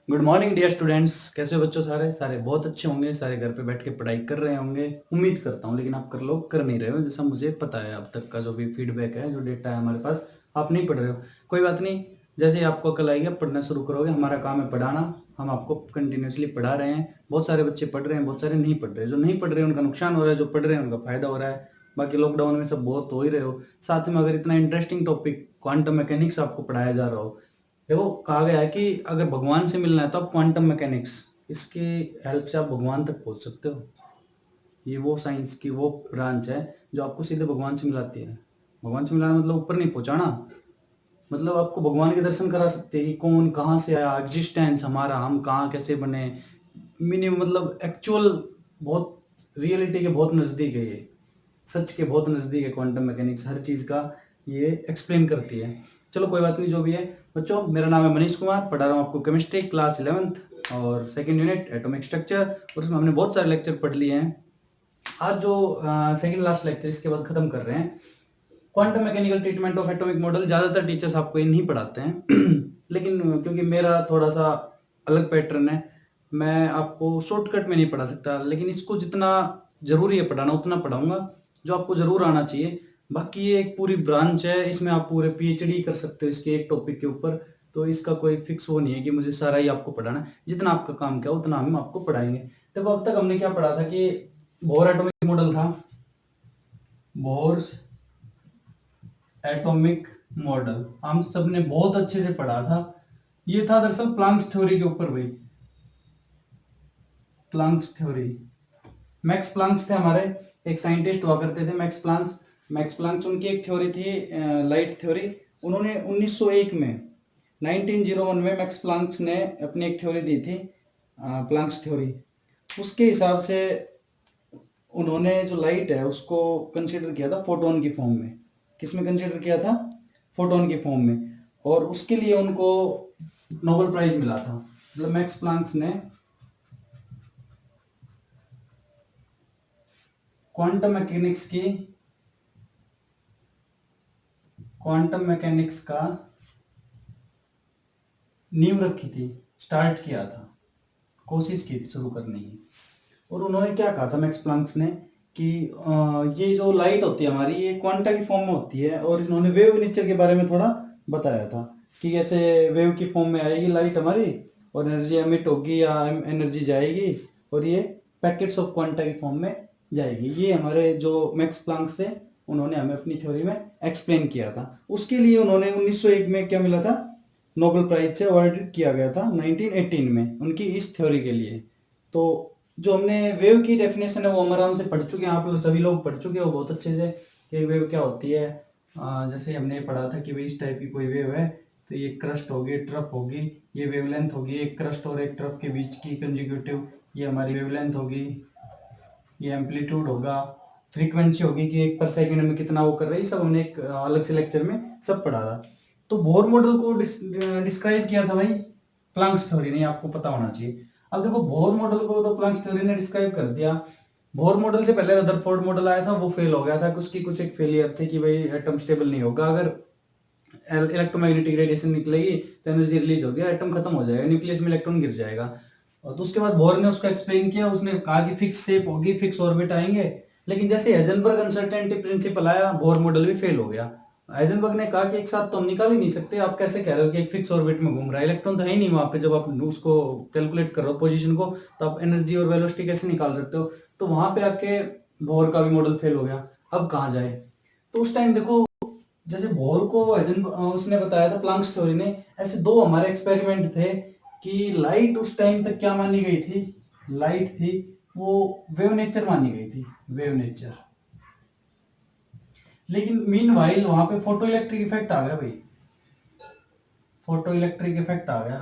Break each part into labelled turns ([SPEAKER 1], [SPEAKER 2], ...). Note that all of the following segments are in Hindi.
[SPEAKER 1] Good morning dear students. कैसे हो बच्चों? सारे सारे बहुत अच्छे होंगे। सारे घर पे बैठ के पढ़ाई कर रहे होंगे, उम्मीद करता हूँ। लेकिन आप कर लोग कर नहीं रहे हो, जैसा मुझे पता है। अब तक का जो भी फीडबैक है, जो डेटा है हमारे पास, आप नहीं पढ़ रहे हो। कोई बात नहीं, जैसे ही आपको अकल आएगी आप पढ़ना शुरू करोगे। हमारा काम है पढ़ाना। हम आपको कंटिन्यूसली पढ़ा रहे हैं। बहुत सारे बच्चे पढ़ रहे हैं, बहुत सारे नहीं पढ़ रहे। जो नहीं पढ़ रहे हैं उनका नुकसान हो रहा है, जो पढ़ रहे हैं उनका फायदा हो रहा है। बाकी लॉकडाउन में सब बहुत हो ही रहे हो। साथ में अगर इतना इंटरेस्टिंग टॉपिक क्वांटम मैकेनिक्स आपको पढ़ाया जा रहा हो, देखो कहा गया है कि अगर भगवान से मिलना है तो आप क्वांटम मैकेनिक्स, इसकी हेल्प से आप भगवान तक पहुंच सकते हो। ये वो साइंस की वो ब्रांच है जो आपको सीधे भगवान से मिलाती है। भगवान से मिलाना मतलब ऊपर नहीं पहुंचाना, मतलब आपको भगवान के दर्शन करा सकते हैं कि कौन कहाँ से आया, एग्जिस्टेंस हमारा, हम कहाँ कैसे बने। मिनिमम मतलब एक्चुअल, बहुत रियलिटी के बहुत नज़दीक है ये। सच के बहुत नज़दीक है क्वांटम मैकेनिक्स। हर चीज़ का ये एक्सप्लेन करती है। चलो कोई बात नहीं, जो भी है। बच्चों, मेरा नाम है मनीष कुमार, पढ़ा रहा हूँ आपको केमिस्ट्री क्लास 11th और सेकंड यूनिट एटॉमिक स्ट्रक्चर। और इसमें हमने बहुत सारे लेक्चर पढ़ लिए हैं। आज जो सेकंड लास्ट लेक्चर, इसके बाद खत्म कर रहे हैं। Quantum mechanical treatment of atomic model. ज़्यादातर टीचर्स आपको ये नहीं पढ़ाते हैं लेकिन क्योंकि मेरा थोड़ा सा अलग पैटर्न है, मैं आपको शॉर्टकट में नहीं पढ़ा सकता। लेकिन इसको जितना ज़रूरी है पढ़ाना उतना पढ़ाऊंगा, जो आपको ज़रूर आना चाहिए। बाकी ये एक पूरी ब्रांच है, इसमें आप पूरे पीएचडी कर सकते हो इसके एक टॉपिक के ऊपर। तो इसका कोई फिक्स वो नहीं है कि मुझे सारा ही आपको पढ़ाना है। जितना आपका काम क्या उतना हम आपको पढ़ाएंगे। देखो अब तक हमने क्या पढ़ा था कि बोर एटॉमिक मॉडल था, बोर्स एटॉमिक मॉडल हम सबने बहुत अच्छे से पढ़ा था। ये था दरअसल प्लांक्स थ्योरी के ऊपर भाई। प्लांक्स थ्योरी, मैक्स प्लांक्स थे हमारे, एक साइंटिस्ट हुआ करते थे मैक्स प्लांक्स। मैक्स प्लांक्स उनकी एक थ्योरी थी, लाइट थ्योरी। उन्होंने 1901 में 1901 में मैक्स प्लांक्स ने अपनी एक थ्योरी दी थी, प्लांक्स थ्योरी। उसके हिसाब से उन्होंने जो लाइट है उसको कंसीडर किया था फोटोन की फॉर्म में। किस में कंसीडर किया था? फोटोन की फॉर्म में। और उसके लिए उनको नोबेल प्राइज मिला था। मतलब मैक्स प्लांक्स ने क्वांटम मैकेनिक्स की, क्वांटम मैकेनिक्स का नींव रखी थी, स्टार्ट किया था, कोशिश की थी शुरू करने की। और उन्होंने क्या कहा था मैक्स प्लांक्स ने कि ये जो लाइट होती है हमारी, ये क्वांटा की फॉर्म में होती है। और इन्होंने वेव नेचर के बारे में थोड़ा बताया था कि कैसे वेव की फॉर्म में आएगी लाइट हमारी, और एनर्जी एमिट होगी या एनर्जी जाएगी, और ये पैकेट्स ऑफ क्वांटा की फॉर्म में जाएगी। ये हमारे जो मैक्स प्लांक्स थे उन्होंने हमें अपनी थ्योरी में एक्सप्लेन किया था। उसके लिए उन्होंने 1901 में क्या मिला था? नोबेल प्राइज से अवार्ड किया गया था 1918 में उनकी इस थ्योरी के लिए। तो जो हमने वेव की डेफिनेशन है वो हम आराम से पढ़ चुके हैं, आप लोग सभी लोग पढ़ चुके हो बहुत अच्छे से कि वेव क्या होती है। जैसे हमने पढ़ा था कि भाई इस टाइप की कोई वेव है तो ये क्रस्ट होगी, ट्रफ होगी, ये वेवलेंथ होगी, एक क्रस्ट और एक ट्रफ के बीच की कंजिक्यूटिव, ये हमारी वेवलेंथ होगी, ये एम्पलीट्यूड होगा, फ्रीक्वेंसी होगी कि एक पर सेकंड में कितना वो कर रही है। सब हमने एक अलग से लेक्चर में सब पढ़ा था। तो बोर मॉडल को डिस्क्राइब किया था भाई प्लांक्स थ्योरी ने, आपको पता होना चाहिए। अब देखो बोर मॉडल को तो प्लांक्स थ्योरी ने डिस्क्राइब कर दिया। बोर मॉडल से पहले रदरफोर्ड मॉडल आया था, वो फेल हो गया था। उसकी कुछ एक फेलियर थी कि भाई एटम स्टेबल नहीं होगा, अगर इलेक्ट्रोमैग्नेटिक रेडिएशन निकलेगी तो एनर्जी रिलीज होगी, एटम खत्म हो जाएगा, न्यूक्लियस में इलेक्ट्रॉन गिर जाएगा। और तो उसके बाद बोर ने उसको एक्सप्लेन किया, उसने कहा कि फिक्स शेप होगी, फिक्स ऑर्बिट आएंगे। लेकिन जैसे हाइजेनबर्ग अनसर्टेनिटी प्रिंसिपल आया, बोर मॉडल भी फेल हो गया। हाइजेनबर्ग ने कहा कि एक साथ तो हम निकाल ही नहीं सकते, आप कैसे कह रहे हो कि एक फिक्स ऑर्बिट में घूम रहा है, इलेक्ट्रॉन तो है ही नहीं वहां पे। जब आप उसको कैलकुलेट कर रहे हो पोजीशन को, तो आप एनर्जी और वेलोसिटी कैसे निकाल सकते हो? तो वहां पे आके बोर का भी मॉडल फेल हो गया। अब कहाँ जाए? तो उस टाइम देखो, जैसे बोर को उसने बताया था प्लांक्स थ्योरी ने, ऐसे दो हमारे एक्सपेरिमेंट थे कि लाइट उस टाइम तक क्या मानी गई थी? लाइट थी वो वेव नेचर मानी गई थी, वेव नेचर। लेकिन मीन वाइल वहां पे फोटो इलेक्ट्रिक इफेक्ट आ गया भाई, फोटो इलेक्ट्रिक इफेक्ट आ गया।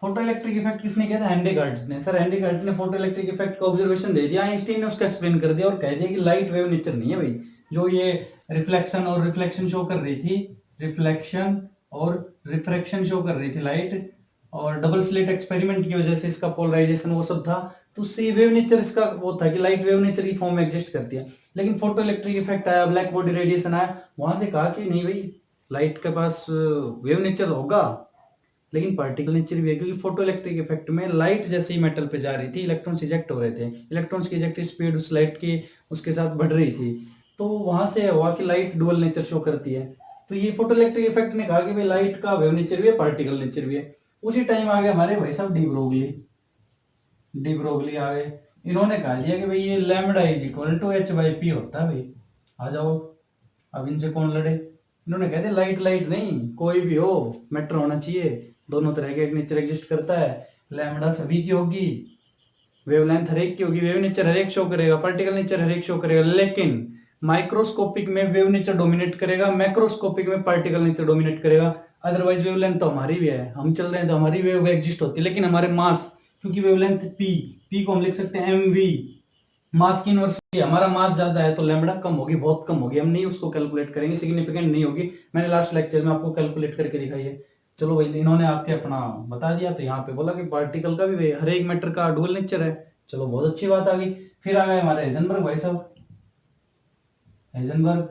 [SPEAKER 1] फोटो इलेक्ट्रिक इफेक्ट किसने किया था? हेंडेगार्ड्स ने। सर हेंडेगार्ड ने फोटो इलेक्ट्रिक इफेक्ट का ऑब्जर्वेशन दे दिया, आइंस्टीन ने उसका एक्सप्लेन कर दिया और कह दिया कि लाइट वेव नेचर नहीं है भाई। जो ये रिफ्लेक्शन और रिफ्लेक्शन शो कर रही थी, रिफ्लेक्शन और रिफ्रैक्शन शो कर रही थी लाइट, और डबल स्लिट एक्सपेरिमेंट की वजह से इसका पोलराइजेशन वो सब था, तो उससे वेव नेचर इसका वो था कि लाइट वेव नेचर की फॉर्म में एग्जिस्ट करती है। लेकिन फोटो इलेक्ट्रिक इफेक्ट आया, ब्लैक बॉडी रेडिएशन आया, वहां से कहा कि नहीं भाई, लाइट के पास वेव नेचर होगा लेकिन पार्टिकल नेचर भी है, क्योंकि फोटो इलेक्ट्रिक इफेक्ट में लाइट जैसे ही मेटल पे जा रही थी, इलेक्ट्रॉन्स इजेक्ट हो रहे थे, इलेक्ट्रॉन्स की इजेक्टिव स्पीड उस लाइट की उसके साथ बढ़ रही थी, तो वहां से हुआ कि लाइट डुअल नेचर शो करती है। तो ये फोटो इलेक्ट्रिक इफेक्ट ने कहा कि भाई लाइट का वेव नेचर भी है, पार्टिकल नेचर भी है। उसी टाइम आ गए हमारे भाई साहब डी ब्रोगली आ गए। इन्होंने कहा दिया कि भाई ये lambda is equal to H by P होता है भाई। आ जाओ, अब इनसे कौन लड़े। इन्होंने कह दिया लाइट लाइट नहीं, कोई भी हो मैटर होना चाहिए, दोनों तरह के एक नेचर एग्जिस्ट करता है, लैम्डा सभी की होगी, वेवलेंथ हर एक की होगी, वेव नेचर हर एक शो करेगा, पार्टिकल नेचर हर एक शो करेगा, लेकिन माइक्रोस्कोपिक में वेव नेचर डोमिनेट करेगा, मैक्रोस्कोपिक में पार्टिकल नेचर डोमिनेट करेगा। अदरवाइज वेवलेंथ तो हमारी भी है, हम चल रहे हैं तो हमारी वेव एग्जिस्ट होती है, लेकिन हमारे मास, क्योंकि वेवलेंथ पी को हम लिख सकते हैं एम वी, मास की इनवर्सिटी, हमारा मास ज्यादा है तो लैम्बडा कम होगी, बहुत कम होगी, हम नहीं उसको कैलकुलेट करेंगे, सिग्निफिकेंट नहीं होगी। मैंने लास्ट लेक्चर में आपको कैलकुलेट करके दिखाई है। चलो भाई, इन्होंने आपके अपना बता दिया, तो यहाँ पे बोला कि पार्टिकल का भी हर एक मैटर का डुअल नेचर है। चलो बहुत अच्छी बात आ गई। फिर आ गए हमारे हाइजेनबर्ग भाई साहब। हाइजेनबर्ग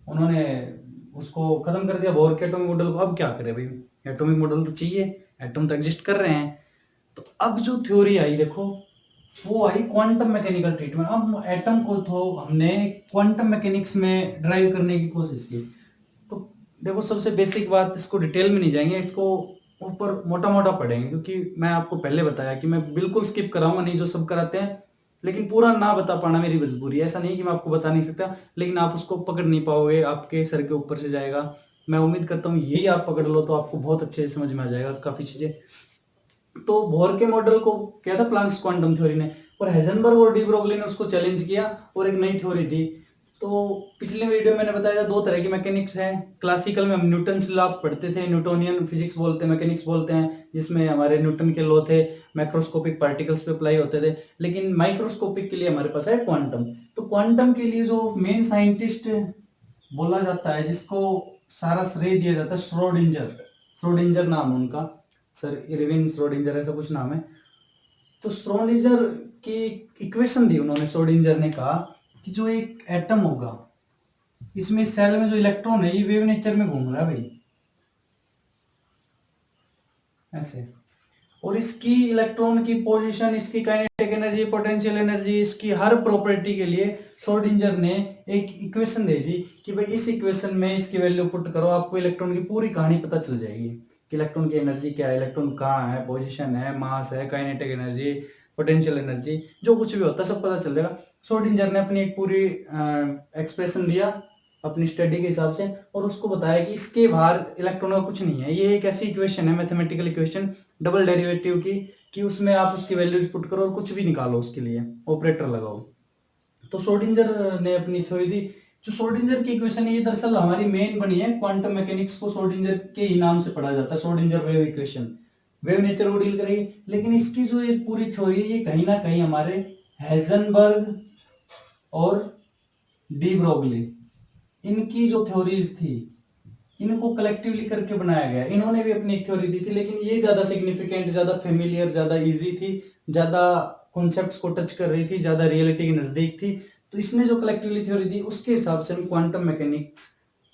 [SPEAKER 1] उन्होंने उसको खत्म कर दिया, बोर के एटॉमिक मॉडल को। अब क्या करे भाई, एटॉमिक मॉडल तो चाहिए, एटम तो एग्जिस्ट कर रहे हैं। तो अब जो थ्योरी आई देखो, वो आई क्वांटम मैकेनिकल ट्रीटमेंट। अब एटम को तो हमने क्वांटम मैकेनिक्स में ड्राइव करने की कोशिश की। तो देखो, सबसे बेसिक बात, इसको डिटेल में नहीं जाएंगे, इसको ऊपर मोटा मोटा पढ़ेंगे, क्योंकि मैं आपको पहले बताया कि मैं बिल्कुल स्किप कराऊंगा नहीं जो सब कराते हैं, लेकिन पूरा ना बता पाना मेरी मजबूरी है। ऐसा नहीं कि मैं आपको बता नहीं सकता, लेकिन आप उसको पकड़ नहीं पाओगे, आपके सर के ऊपर से जाएगा। मैं उम्मीद करता हूँ यही आप पकड़ लो तो आपको बहुत अच्छे से समझ में आ जाएगा काफी चीजें। तो बोर के मॉडल को क्या था, प्लांक्स क्वांटम थ्योरी ने, और हेजनबर्ग और डी ब्रोगली ने उसको चैलेंज किया और एक नई थ्योरी दी। तो पिछले वीडियो में मैंने बताया था दो तरह की मैकेनिक्स हैं। क्लासिकल में हम न्यूटन लॉ पढ़ते थे, न्यूटोनियन फिजिक्स बोलते हैं, मैकेनिक्स बोलते हैं, जिसमें हमारे न्यूटन के लॉ थे, मैक्रोस्कोपिक पार्टिकल्स पे अप्लाई होते थे। लेकिन माइक्रोस्कोपिक के लिए हमारे पास है क्वांटम। तो क्वांटम के लिए जो मेन साइंटिस्ट बोला जाता है, जिसको सारा श्रेय दिया जाता है, श्रोडिंजर नाम उनका, सर इरविन श्रोडिंजर ऐसा कुछ नाम है। तो श्रोडिंजर की इक्वेशन दी उन्होंने। श्रोडिंजर ने कहा कि जो एक एटम होगा, इसमें सेल में जो इलेक्ट्रॉन है ये वेव नेचर में घूम रहा है भाई, ऐसे, और इसकी इलेक्ट्रॉन की पोजीशन, इसकी काइनेटिक एनर्जी, पोटेंशियल एनर्जी, इसकी हर प्रॉपर्टी के लिए श्रोडिंजर ने एक इक्वेशन दे दी कि भाई इस इक्वेशन में इसकी वैल्यू पुट करो, आपको इलेक्ट्रॉन की पूरी कहानी पता चल जाएगी कि इलेक्ट्रॉन की एनर्जी क्या है, इलेक्ट्रॉन कहाँ है, पोजीशन है, मास है, काइनेटिक एनर्जी, पोटेंशियल एनर्जी, जो कुछ भी होता है सब पता चल जाएगा। श्रोडिंजर ने अपनी एक पूरी एक्सप्रेशन दिया अपनी स्टडी के हिसाब से, और उसको बताया कि इसके बाहर इलेक्ट्रॉन का कुछ नहीं है। ये एक ऐसी इक्वेशन है, मैथमेटिकल इक्वेशन, डबल डेरिवेटिव की, कि उसमें आप उसकी वैल्यूज पुट करो और कुछ भी निकालो, उसके लिए ऑपरेटर लगाओ। तो श्रोडिंजर ने अपनी थ्योरी दी। जो श्रोडिंजर की इक्वेशन है, ये दरअसल हमारी मेन बनी है क्वांटम मैकेनिक्स को श्रोडिंजर के ही नाम से पढ़ा जाता है, Schrödinger wave equation, wave nature को डील करेगी। लेकिन इसकी जो ये पूरी थ्योरी है, ये कहीं ना कहीं हमारे हेजनबर्ग और डी ब्रोगली, इनकी जो थ्योरीज थी, इनको कलेक्टिवली करके बनाया गया। इन्होंने भी अपनी एक थ्योरी दी थी, लेकिन ये ज्यादा सिग्निफिकेंट, ज्यादा फेमिलियर, ज्यादा इजी थी, ज्यादा कॉन्सेप्ट्स को टच कर रही थी, ज्यादा रियलिटी के नजदीक थी। तो इसने जो कलेक्टिवली थ्योरी दी, उसके हिसाब से हम क्वांटम मैकेनिक्स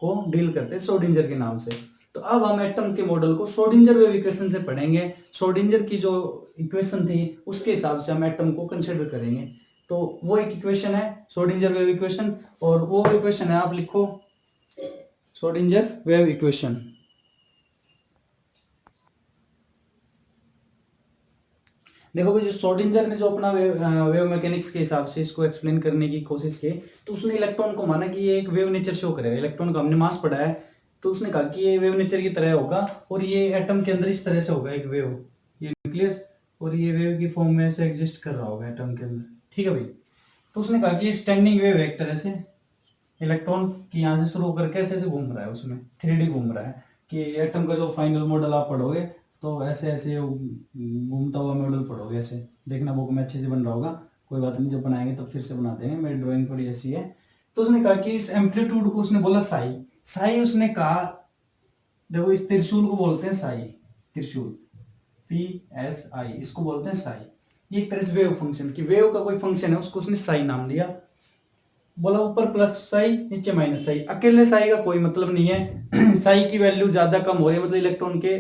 [SPEAKER 1] को डील करते हैं श्रोडिंजर के नाम से। तो अब हम एटम के मॉडल को श्रोडिंजर वेव इक्वेशन से पढ़ेंगे। श्रोडिंजर की जो इक्वेशन थी उसके हिसाब से हम एटम को कंसिडर करेंगे। तो वो एक इक्वेशन है श्रोडिंजर वेव इक्वेशन, और वो इक्वेशन है, आप लिखो श्रोडिंजर वेव इक्वेशन। देखो भाई, जो श्रोडिंजर ने जो अपना वेव मैकेनिक्स के हिसाब से इसको एक्सप्लेन करने की कोशिश की, तो उसने इलेक्ट्रॉन को माना कि ये एक वेव नेचर शो करेगा। इलेक्ट्रॉन का हमने मास पढ़ा है, तो उसने कहा कि ये वेव नेचर की तरह होगा, और ये एटम के अंदर इस तरह से होगा एक वेव, ये न्यूक्लियस, और ये वेव की फॉर्म में से एग्जिस्ट कर रहा होगा एटम के अंदर। ठीक है भाई। तो उसने कहा कि स्टैंडिंग वेव है एक तरह से, इलेक्ट्रॉन की यहाँ से शुरू होकर कैसे ऐसे घूम रहा है, उसमें 3D घूम रहा है, कि एटम का जो फाइनल मॉडल आप पढ़ोगे तो ऐसे ऐसे घूमता हुआ मॉडल पढ़ोगे, ऐसे देखना बुक में अच्छे से बन रहा होगा। कोई बात नहीं, जब बनाएंगे तो फिर से बना देंगे, मेरी ड्राइंग थोड़ी ऐसी है। तो उसने कहा कि इस एम्पलीट्यूड को उसने बोला साई। साई उसने कहा, देखो इस त्रिशूल को बोलते हैं साई, त्रिशूल, PSI, इसको बोलते हैं साई। ये एक तरह से वेव फंक्शन की, वेव का कोई फंक्शन है, उसको उसने साई नाम दिया। बोला ऊपर प्लस साई, नीचे माइनस साई। अकेले साई का कोई मतलब नहीं है साई की वैल्यू ज्यादा कम हो रही है, मतलब इलेक्ट्रॉन के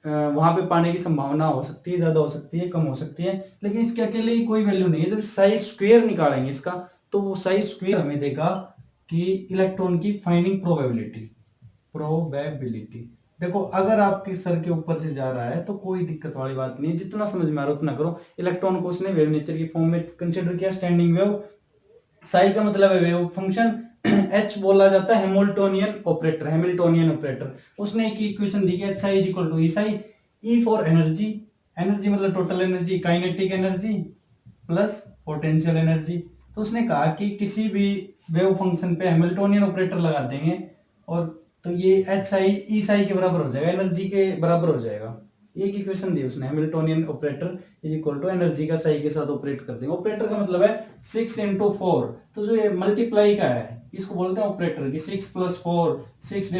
[SPEAKER 1] वहां पे पाने की संभावना हो सकती है, ज्यादा हो सकती है, कम हो सकती है, लेकिन इसके अकेले ही कोई वैल्यू नहीं है। जब साई स्क्वायर निकालेंगे इसका, तो वो साई स्क्वायर हमें देगा कि इलेक्ट्रॉन की फाइंडिंग प्रोबेबिलिटी। देखो अगर आपके सर के ऊपर से जा रहा है तो कोई दिक्कत वाली बात नहीं है, जितना समझ में आ रहा है उतना करो। इलेक्ट्रॉन को उसने वेव नेचर की फॉर्म में कंसिडर किया, स्टैंडिंग वेव। साई का मतलब है वेव फंक्शन, एच बोला जाता है हैमिल्टोनियन ऑपरेटर। उसने एक इक्वेशन दी है, H I is equal to E psi. E for energy, energy मतलब total energy, kinetic energy plus potential energy. तो उसने कहा कि किसी भी वेव फंक्शन पे हैमिल्टोनियन ऑपरेटर लगा देंगे और तो ये एच आई ई साई के बराबर हो जाएगा, एनर्जी के बराबर हो जाएगा। एक इक्वेशन दी उसने, Hamiltonian operator is equal to energy का साई के साथ ऑपरेट कर देंगे। ऑपरेटर का मतलब है 6 into 4, तो जो ये मल्टीप्लाई का है इसको बोलते हैं ऑपरेटर, कि 6 + 4, 6 /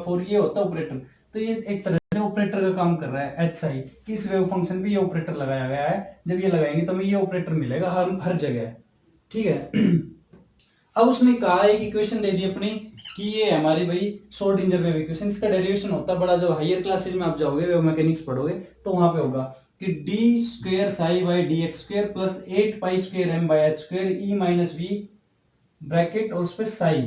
[SPEAKER 1] 4, ये होता है ऑपरेटर। तो ये एक तरह से ऑपरेटर का काम कर रहा है एच साई। किस वेव फंक्शन पे ये ऑपरेटर लगाया गया है, जब ये लगाएंगे तो हमें ये ऑपरेटर मिलेगा हर जगह, ठीक है। अब उसने कहा एक इक्वेशन दे दी अपनी कि ये हमारी भाई श्रोडिंगर वेव इक्वेशन, इसका डेरिवेशन होता है बड़ा, जब हायर क्लासेस में आप जाओगे वेव मैकेनिक्स पढ़ोगे तो वहां पे होगा कि d² ψ/dx² + 8π²m/h² e - v bracket और उस पे साई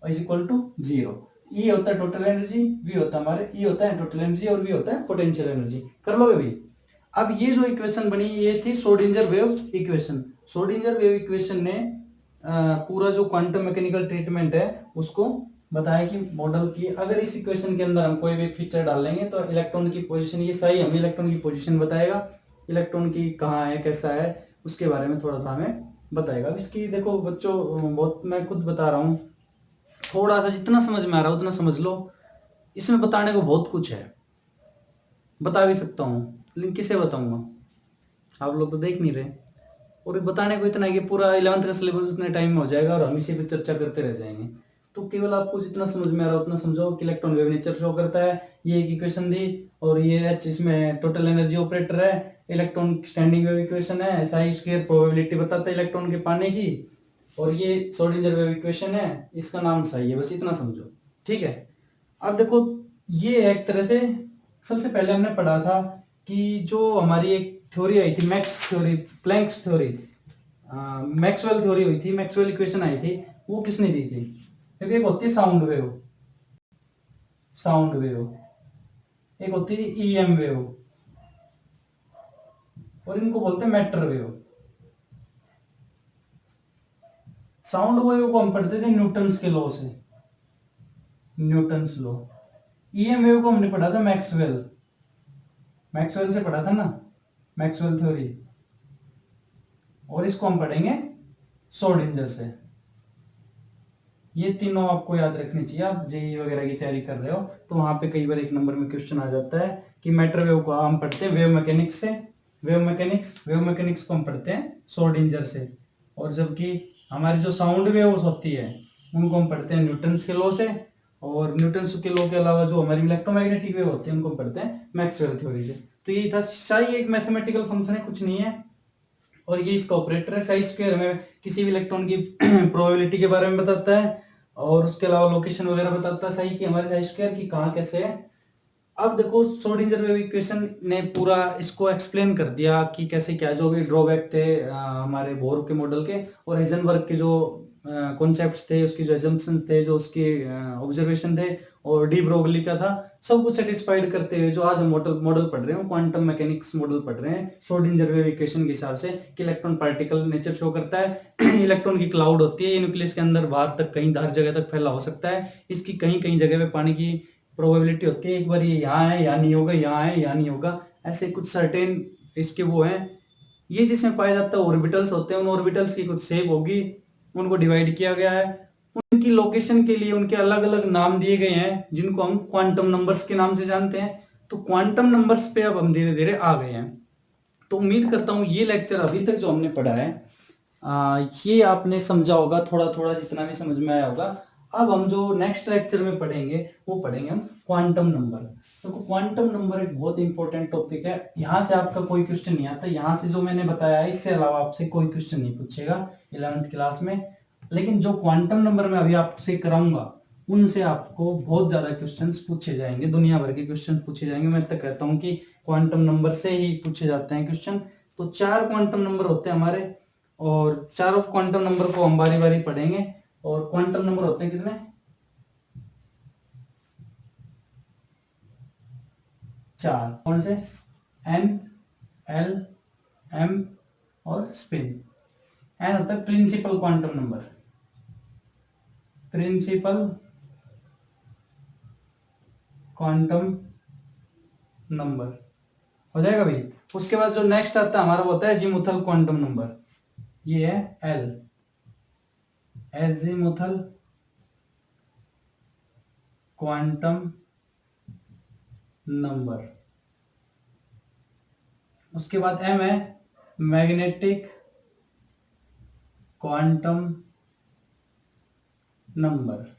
[SPEAKER 1] इज इक्वल टू 0। ई होता है टोटल एनर्जी, वी होता है हमारे, ई होता है टोटल एनर्जी और वी होता है पोटेंशियल एनर्जी। कर लोगे भाई। अब ये जो इक्वेशन बनी ये थी Schrodinger wave equation. Schrodinger wave equation ने पूरा जो क्वांटम मैकेनिकल ट्रीटमेंट है उसको बताया कि मॉडल की, अगर इस इक्वेशन के अंदर हम कोई भी फीचर डालेंगे तो इलेक्ट्रॉन की पोजीशन, ये सही हमें इलेक्ट्रॉन की पोजीशन बताएगा, इलेक्ट्रॉन की कहाँ है कैसा है उसके बारे में थोड़ा सा हमें बताएगा। अब इसकी देखो बच्चों, बहुत मैं खुद बता रहा हूँ, थोड़ा सा जितना समझ में आ रहा है उतना समझ लो। इसमें बताने को बहुत कुछ है, बता भी सकता हूँ लेकिन किसे बताऊंगा, आप लोग तो देख नहीं रहे। और बताने को इतना है कि पूरा 11th का सिलेबस उतने टाइम में हो जाएगा और हम इसी पे चर्चा करते रह जाएंगे। तो केवल आपको जितना समझ में आ रहा है उतना समझो कि इलेक्ट्रॉन वेव नेचर शो करता है, ये एक इक्वेशन दी और ये एच इसमें टोटल एनर्जी ऑपरेटर है, इलेक्ट्रॉन स्टैंडिंग वेव इक्वेशन है, साई स्क्वायर प्रोबेबिलिटी बताता है इलेक्ट्रॉन के पाने की, और ये श्रोडिंगर वेव इक्वेशन है, इसका नाम सही है, बस इतना समझो, ठीक है। अब देखो ये एक तरह से सबसे पहले हमने पढ़ा था कि जो हमारी एक थ्योरी आई थी, Max theory, Planck's theory, Maxwell theory हुई थी, मैक्सवेल इक्वेशन आई थी, वो किसने दी थी? क्योंकि एक होती है साउंड वेव, एक होती है ईएम वेव, और इनको बोलते हैं मैटर वेव। साउंड वेव को हम पढ़ते थे न्यूटन्स के लॉ से, न्यूटन्स लॉ। ईएम वेव को हमने पढ़ा था मैक्सवेल से पढ़ा था ना, मैक्सवेल थ्योरी, और इसको हम पढ़ेंगे श्रोडिंगर से। ये तीनों आपको याद रखनी चाहिए। आप जेईई वगैरह की तैयारी कर रहे हो तो वहां पे कई बार एक नंबर में क्वेश्चन आ जाता है कि मैटर वेव को हम पढ़ते हैं वेव मैकेनिक्स से, वेव मैकेनिक्स को हम पढ़ते हैं श्रोडिंगर से, और जबकि हमारी जो साउंड वेव्स होती है उनको हम पढ़ते हैं न्यूटन्स के लॉ से, और न्यूटन्स के लॉ के अलावा जो हमारी इलेक्ट्रोमैग्नेटिक वेव होती है उनको हम पढ़ते हैं मैक्सवेल थ्योरी से। तो ये था, साई एक मैथमेटिकल फंक्शन है, कुछ नहीं है, और ये इसका ऑपरेटर है। साई स्क्वायर हमें किसी भी इलेक्ट्रॉन की प्रोबेबिलिटी के बारे में बताता है और उसके अलावा लोकेशन वगैरह बताता है साई की, हमारे साई स्क्वायर की कहाँ कैसे है। अब देखो श्रोडिंगर वेव इक्वेशन ने पूरा इसको एक्सप्लेन कर दिया कि कैसे क्या, जो भी ड्रॉबैक थे हमारे बोर के मॉडल के और हाइजेनबर्ग के जो कॉन्सेप्ट्स थे, उसकी जो एजम्पशंस थे, जो उसके ऑब्जर्वेशन थे, और डी ब्रोगली का था, सब कुछ सेटिस्फाइड करते हुए जो आज हम मॉडल पढ़ रहे हैं, क्वांटम मैकेनिक्स मॉडल पढ़ रहे हैं श्रोडिंगर वेव इक्वेशन के हिसाब से, कि इलेक्ट्रॉन पार्टिकल नेचर शो करता है। इलेक्ट्रॉन की क्लाउड होती है, न्यूक्लियस के अंदर बाहर तक कहीं हर जगह तक फैला हो सकता है, इसकी कहीं कहीं जगह पे पानी की प्रोबेबिलिटी होती है, एक बार ये यहाँ है यहाँ नहीं होगा, यहाँ है यहाँ नहीं होगा, ऐसे कुछ सर्टेन इसके वो है। ये जिसमें पाया जाता है ऑर्बिटल्स होते हैं, उन ऑर्बिटल्स की कुछ शेप होगी, उनको डिवाइड किया गया है, उनकी लोकेशन के लिए उनके अलग अलग नाम दिए गए हैं जिनको हम क्वांटम नंबर्स के नाम से जानते हैं। तो क्वांटम नंबर्स पे अब हम धीरे धीरे आ गए हैं। तो उम्मीद करता हूँ ये लेक्चर अभी तक जो हमने पढ़ा है ये आपने समझा होगा, थोड़ा थोड़ा जितना भी समझ में आया होगा। अब हम जो नेक्स्ट लेक्चर में पढ़ेंगे वो पढ़ेंगे हम क्वांटम नंबर। तो क्वांटम नंबर एक बहुत इंपॉर्टेंट टॉपिक है, यहाँ से आपका कोई क्वेश्चन नहीं आता, यहाँ से जो मैंने बताया है इससे अलावा आपसे कोई क्वेश्चन नहीं पूछेगा 11th क्लास में। लेकिन जो क्वांटम नंबर में अभी आपसे कराऊंगा उनसे आपको बहुत ज्यादा क्वेश्चंस पूछे जाएंगे, दुनिया भर के क्वेश्चन पूछे जाएंगे। मैं तो कहता हूँ कि क्वांटम नंबर से ही पूछे जाते हैं क्वेश्चन। तो 4 क्वांटम नंबर होते हैं हमारे, और चारों क्वांटम नंबर को हम बारी बारी पढ़ेंगे। और क्वांटम नंबर होते हैं कितने? 4। कौन से? एन, एल, एम और स्पिन। एन होता है principal quantum number, principal quantum number हो जाएगा भाई। उसके बाद जो नेक्स्ट आता है हमारा वो होता है एजीमुथल क्वांटम नंबर, ये है एल, एजीमुथल क्वांटम नंबर। उसके बाद एम है मैग्नेटिक क्वांटम नंबर।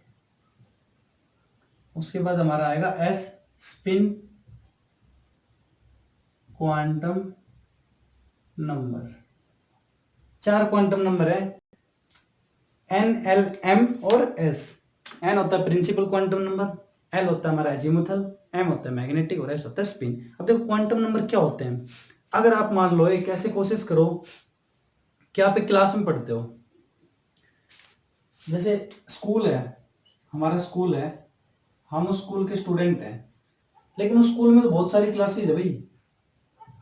[SPEAKER 1] उसके बाद हमारा आएगा S, spin quantum number. 4 quantum number है, एन, एल, एम और एस। एन होता है प्रिंसिपल क्वांटम नंबर, एल होता है हमारा एजीमुथल, एम होता है मैग्नेटिक और एस होता है स्पिन। अब देखो क्वांटम नंबर क्या होते हैं। अगर आप मान लो एक ऐसे कोशिश करो कि आप एक क्लास में पढ़ते हो, जैसे स्कूल है, हमारा स्कूल है, हम उस स्कूल के स्टूडेंट हैं, लेकिन उस स्कूल में तो बहुत सारी क्लासेज है भाई,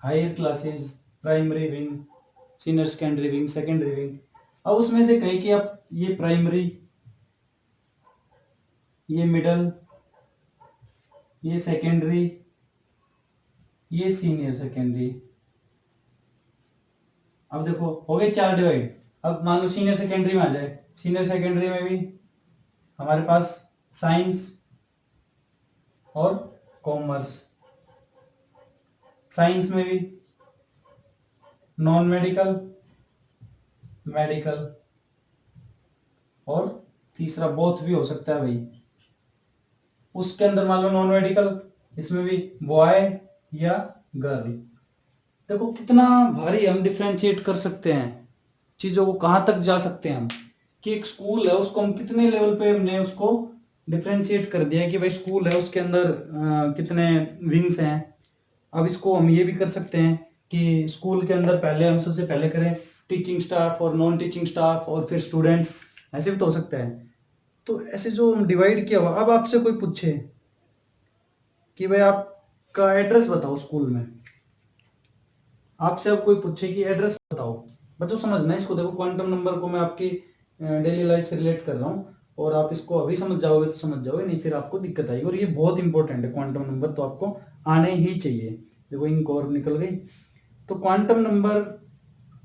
[SPEAKER 1] higher classes, primary wing, senior secondary wing, secondary wing. अब उसमें से कहीं कि आप ये प्राइमरी, ये मिडल, ये सेकेंडरी, ये सीनियर सेकेंडरी। अब देखो हो गए 4 डिवाइड। अब मान लो सीनियर सेकेंडरी में आ जाए, सीनियर सेकेंडरी में भी हमारे पास साइंस और कॉमर्स, साइंस में भी नॉन मेडिकल, मेडिकल और तीसरा बोथ भी हो सकता है भाई। उसके अंदर मान लो नॉन मेडिकल, इसमें भी बॉय या गर्ल। देखो कितना भारी हम डिफ्रेंशिएट कर सकते हैं चीजों को, कहां तक जा सकते हैं हम, कि एक स्कूल है उसको हम कितने लेवल पे हमने उसको डिफ्रेंशिएट कर दिया कि भाई स्कूल है उसके अंदर कितने विंग्स हैं। अब इसको हम ये भी कर सकते हैं कि स्कूल के अंदर पहले हम सबसे पहले करें टीचिंग स्टाफ और नॉन टीचिंग स्टाफ और फिर स्टूडेंट्स, ऐसे भी तो हो सकता है। तो ऐसे जो हम डिवाइड किया हुआ, अब आपसे कोई पूछे कि भाई आपका एड्रेस बताओ स्कूल में, आपसे अब कोई पूछे कि एड्रेस बताओ, बच्चों समझना इसको। देखो क्वांटम नंबर को मैं आपकी डेली लाइफ से रिलेट कर रहा हूँ, और आप इसको अभी समझ जाओगे तो समझ जाओगे, नहीं फिर आपको दिक्कत आएगी। और ये बहुत इंपॉर्टेंट है क्वांटम नंबर, तो आपको आने ही चाहिए। देखो इंक और निकल गई। तो क्वांटम नंबर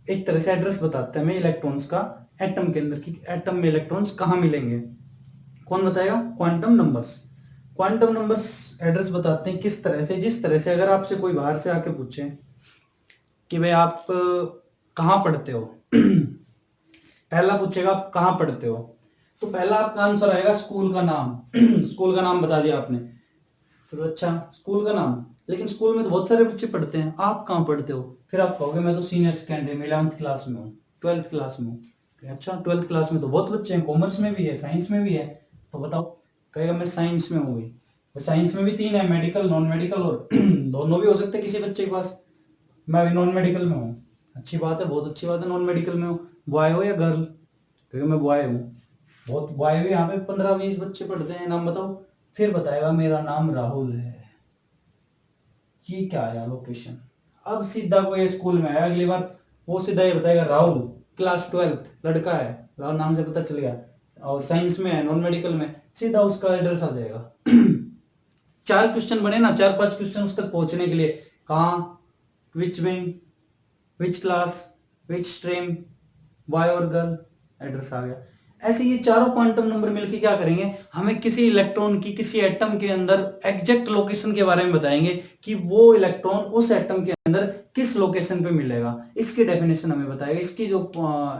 [SPEAKER 1] एक तरह से एड्रेस बताता है हमें इलेक्ट्रॉन्स का एटम के अंदर, कि एटम में इलेक्ट्रॉन्स कहाँ मिलेंगे। कौन बताएगा? Quantum numbers. Quantum numbers address बताते हैं किस तरह से, जिस तरह से अगर आपसे कोई बाहर से आके पूछे कि भाई आप कहाँ पढ़ते हो पहला पूछेगा आप कहाँ पढ़ते हो, तो पहला आपका आंसर आएगा स्कूल का नाम स्कूल का नाम बता दिया आपने, फिर अच्छा स्कूल का नाम, लेकिन स्कूल में तो बहुत सारे बच्चे पढ़ते हैं, आप कहाँ पढ़ते हो? फिर आप कहोगे मैं तो सीनियर सेकेंडरी में 11th क्लास में हूँ, 12th क्लास में हूँ। अच्छा 12th क्लास में तो बहुत बच्चे हैं, कॉमर्स में भी है, साइंस में भी है, तो बताओ। कहेगा मैं साइंस में हूँ भाई। तो साइंस में भी 3 है, मेडिकल, नॉन मेडिकल, और दोनों भी हो सकते हैं किसी बच्चे के पास। मैं अभी नॉन मेडिकल में हूँ, अच्छी बात है, बहुत अच्छी बात है, नॉन मेडिकल में हूँ। बॉय हो या गर्ल? क्योंकि मैं बॉय हूँ, बहुत बॉय भी यहाँ पे 15-20 बच्चे पढ़ते हैं, नाम बताओ। फिर बताएगा मेरा नाम राहुल है। ये क्या आया लोकेशन। अब सीधा कोई स्कूल में आया अगली बार, वो सीधा ये बताएगा राहुल, क्लास 12th लड़का है, राहुल नाम से पता चल गया, और साइंस में है, नॉन मेडिकल में, सीधा उसका एड्रेस आ जाएगा 4 क्वेश्चन बने ना, 4-5 क्वेश्चन उस तक पहुंचने के लिए, कहाँ, which wing, which class, which stream, boy और गर्ल, एड्रेस आ गया। ऐसे ये चारों क्वांटम नंबर मिलके क्या करेंगे, हमें किसी इलेक्ट्रॉन की किसी एटम के अंदर एग्जैक्ट लोकेशन के बारे में बताएंगे कि वो इलेक्ट्रॉन उस एटम के अंदर किस लोकेशन पे मिलेगा, इसकी डेफिनेशन हमें बताएगा, इसकी जो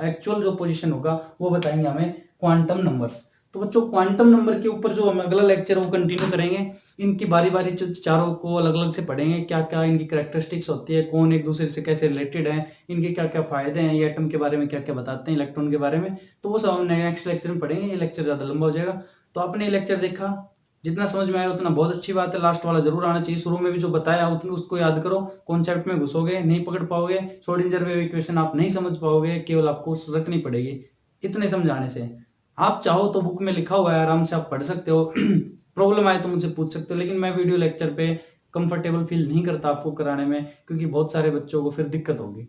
[SPEAKER 1] एक्चुअल जो पोजीशन होगा वो बताएंगे हमें क्वांटम नंबर्स। तो बच्चों क्वांटम नंबर के ऊपर जो हम अगला लेक्चर वो कंटिन्यू करेंगे, इनकी बारी बारी जो चारों को अलग अलग से पढ़ेंगे, क्या क्या इनकी कैरेक्टरिस्टिक्स होती है, कौन एक दूसरे से कैसे रिलेटेड है, इनके क्या क्या फायदे हैं, ये एटम के बारे में क्या क्या बताते हैं, इलेक्ट्रॉन के बारे में, तो वो सब हम नेक्स्ट लेक्चर में पढ़ेंगे। ये लेक्चर ज्यादा लंबा हो जाएगा। तो आपने ये लेक्चर देखा, जितना समझ में आया उतना बहुत अच्छी बात है, लास्ट वाला ज़रूर आना चाहिए। शुरू में भी जो बताया उतना उसको याद करो, कॉन्सेप्ट में घुसोगे, नहीं पकड़ पाओगे, श्रोडिंगर वेव इक्वेशन आप नहीं समझ पाओगे, केवल आपको रटनी पड़ेगी इतने समझाने से। आप चाहो तो बुक में लिखा हुआ है, आराम से आप पढ़ सकते हो। प्रॉब्लम आए तो मुझसे पूछ सकते हो, लेकिन मैं वीडियो लेक्चर पे कंफर्टेबल फील नहीं करता आपको कराने में, क्योंकि बहुत सारे बच्चों को फिर दिक्कत होगी।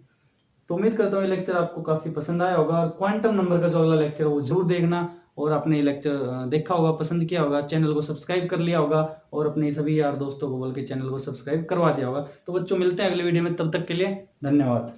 [SPEAKER 1] तो उम्मीद करता हूँ ये लेक्चर आपको काफ़ी पसंद आया होगा, और क्वांटम नंबर का जो अगला लेक्चर है वो ज़रूर देखना। और आपने ये लेक्चर देखा होगा, पसंद किया होगा, चैनल को सब्सक्राइब कर लिया होगा, और अपने सभी यार दोस्तों को बोल के चैनल को सब्सक्राइब करवा दिया होगा। तो बच्चों, मिलते हैं अगले वीडियो में, तब तक के लिए धन्यवाद।